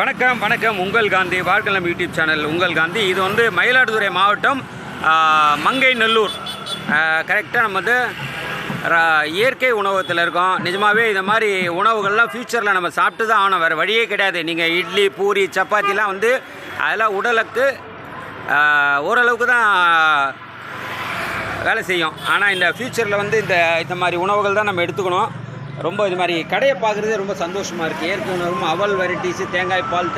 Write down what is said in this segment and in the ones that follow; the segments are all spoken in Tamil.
வணக்கம் வணக்கம். உங்கள் காந்தி வாழ்க்கலம் யூடியூப் சேனல் உங்கள் காந்தி. இது வந்து மயிலாடுதுறை மாவட்டம் மங்கைநல்லூர். கரெக்டாக நம்ம வந்து இயற்கை உணவகத்தில் இருக்கோம். நிஜமாகவே இந்த மாதிரி உணவுகள்லாம் ஃப்யூச்சரில் நம்ம சாப்பிட்டு தான் ஆகணும், வேறு வழியே கிடையாது. நீங்கள் இட்லி பூரி சப்பாத்திலாம் வந்து அதெல்லாம் உடலுக்கு ஓரளவுக்கு தான் வேலை செய்யும். ஆனால் இந்த ஃப்யூச்சரில் வந்து இந்த மாதிரி உணவுகள் தான் நம்ம எடுத்துக்கணும். ரொம்ப இது மாதிரி கடையை பார்க்குறதே ரொம்ப சந்தோஷமாக இருக்குது. இயற்கை உணவும் அவல் வெரைட்டிஸு, தேங்காய் பால்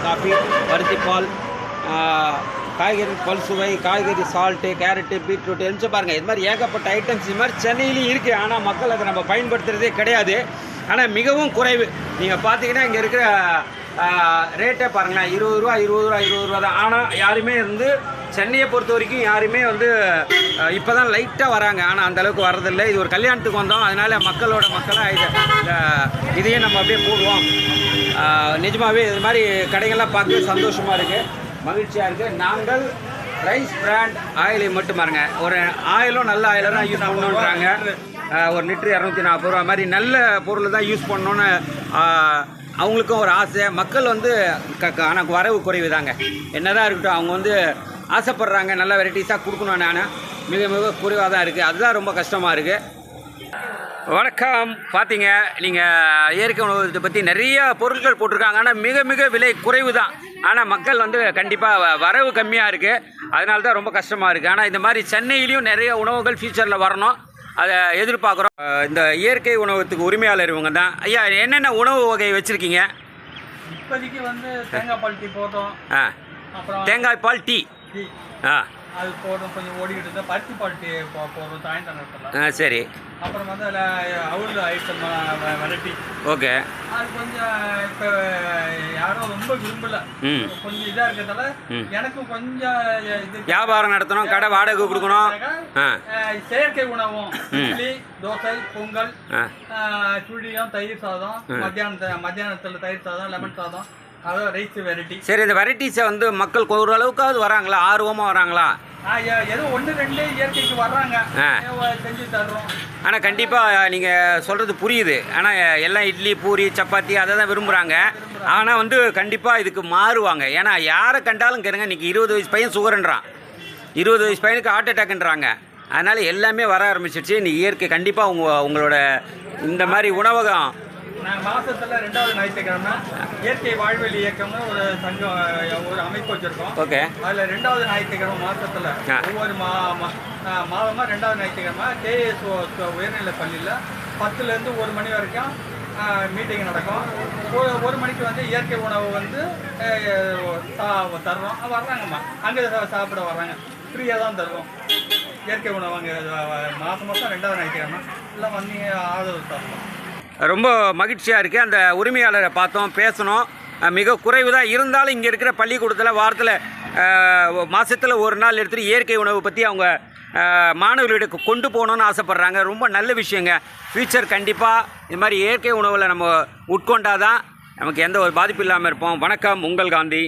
காஃபி, பருத்தி பால், காய்கறி பல்சுவை, காய்கறி சால்ட்டு, கேரட்டு, பீட்ரூட் எரிஞ்சு பாருங்கள். இது மாதிரி ஏகப்பட்ட ஐட்டம்ஸ் இது மாதிரி சென்னையிலையும் இருக்குது. ஆனால் மக்கள் அதை நம்ம பயன்படுத்துகிறதே கிடையாது. ஆனால் மிகவும் குறைவு. நீங்கள் பார்த்தீங்கன்னா இங்கே இருக்கிற ரேட்டே பாருங்களேன், 20 ரூபா தான். ஆனால் யாருமே வந்து சென்னையை பொறுத்த வரைக்கும் யாருமே வந்து இப்போ தான் லைட்டாக வராங்க. ஆனால் அந்தளவுக்கு வர்றதில்லை. இது ஒரு கல்யாணத்துக்கு வந்தோம், அதனால் மக்களாக இதையே நம்ம அப்படியே போடுவோம். நிஜமாகவே இது மாதிரி கடைகள்லாம் பார்க்க சந்தோஷமாக இருக்குது, மகிழ்ச்சியாக இருக்குது. நாங்கள் ரைஸ் பிராண்ட் ஆயிலை மட்டும் பாருங்க, ஒரு ஆயிலும் நல்ல ஆயிலை தான் யூஸ் பண்ணணுன்றாங்க. ஒரு லிட்ரு 240 ரூபா மாதிரி நல்ல பொருள் தான் யூஸ் பண்ணணுன்னு அவங்களுக்கும் ஒரு ஆசை. மக்கள் வந்து ஆனால் வரவு குறைவு தாங்க. என்ன தான் இருக்கட்டும், அவங்க வந்து ஆசைப்படுறாங்க நல்ல வெரைட்டிஸாக கொடுக்கணும். நான் மிக குறைவாக தான் இருக்குது. அதுதான் ரொம்ப கஷ்டமாக இருக்குது. வணக்கம். பார்த்தீங்க நீங்கள் இயற்கை உணவகத்தை பற்றி நிறைய பொருட்கள் போட்டிருக்காங்க. ஆனால் மிக விலை குறைவு தான். ஆனால் மக்கள் வந்து கண்டிப்பாக வரவு கம்மியாக இருக்குது. அதனால தான் ரொம்ப கஷ்டமாக இருக்குது. ஆனால் இந்த மாதிரி சென்னையிலையும் நிறைய உணவுகள் ஃபியூச்சரில் வரணும், அதை எதிர்பார்க்குறோம். இந்த இயற்கை உணவகத்துக்கு உரிமையாளர் இவங்க தான். ஐயா, என்னென்ன உணவு வகை வச்சுருக்கீங்க? இப்போதைக்கு வந்து தேங்காய் பால் டீ போட்டோம். அப்புறம் தேங்காய் பால் டீ அது போடுறோம். கொஞ்சம் ஓடிக்கிட்டு இருந்தால் பருத்தி பால் டீ போடுறோம் சாயந்தரம். சரி. அப்புறம் வந்து அதில் அவள் ஐட்டம் வெரைட்டி. ஓகே. அது கொஞ்சம் இப்போ யாரும் ரொம்ப விரும்பலை, கொஞ்சம் இதாக இருக்கிறதால எனக்கும் கொஞ்சம் இது வியாபாரம் நடத்தணும், கடை வாடகை கொடுக்கணும். செயற்கை உணவும் இட்லி, தோசை, பொங்கல், சுழியம், தயிர் சாதம், மத்தியானத்தில் தயிர் சாதம், லெமன் சாதம், அதாவது ரைஸ் வெரைட்டி. சரி, இந்த வெரைட்டிஸை வந்து மக்கள் ஓரளவுக்காவது வராங்களா, ஆர்வமாக வராங்களா? ஏதோ 1-2 இயற்கைக்கு வர்றாங்க, செஞ்சு தர்றோம். ஆனால் கண்டிப்பாக நீங்கள் சொல்கிறது புரியுது. ஆனால் எல்லாம் இட்லி பூரி சப்பாத்தி அதை தான் விரும்புகிறாங்க. ஆனால் வந்து கண்டிப்பாக இதுக்கு மாறுவாங்க. ஏன்னா யாரை கண்டாலும் கேளுங்க, இன்றைக்கி 20 வயசு பையன் சுகருன்றான், 20 வயசு பையனுக்கு ஹார்ட் அட்டாக்ன்றாங்க. அதனால் எல்லாமே வர ஆரம்பிச்சிடுச்சு. இன்றைக்கி இயற்கை கண்டிப்பாக உங்களோட இந்த மாதிரி உணவகம் நாங்கள் மாதத்தில் 2வது ஞாயிற்றுக்கிழமை இயற்கை வாழ்வெளி இயக்கம்னு ஒரு சங்கம், ஒரு அமைப்பு வச்சுருக்கோம். ஓகே. அதில் 2வது ஞாயிற்றுக்கிழமை மாதத்தில் ஒவ்வொரு மாதமாக 2வது ஞாயிற்றுக்கிழமை கேஎஸ் உயர்நிலைப் பள்ளியில் 10லேருந்து 1 மணி வரைக்கும் மீட்டிங் நடக்கும். 1 மணிக்கு வந்து இயற்கை உணவு வந்து தர்றோம். வர்றாங்கம்மா, அங்கே சாப்பிட வர்றாங்க, ஃப்ரீயாக தான் தருவோம் இயற்கை உணவு. அங்கே மாதம் 2வது ஞாயிற்றுக்கிழமை எல்லாம் வந்து ஆதரவு தரணும். ரொம்ப மகிழ்ச்சியாக இருக்குது. அந்த உரிமையாளரை பார்த்தோம், பேசணும். மிக குறைவு தான் இருந்தாலும் இங்கே இருக்கிற பள்ளிக்கூடத்தில் வாரத்தில் மாதத்தில் ஒரு நாள் எடுத்துகிட்டு இயற்கை உணவு பற்றி அவங்க மாணவர்களுக்கு கொண்டு போகணுன்னு ஆசைப்பட்றாங்க. ரொம்ப நல்ல விஷயங்க. ஃப்யூச்சர் கண்டிப்பாக இது மாதிரி இயற்கை உணவில் நம்ம உட்கொண்டாதான் நமக்கு எந்த ஒரு பாதிப்பு இல்லாமல் இருப்போம். வணக்கம். உங்கள் காந்தி.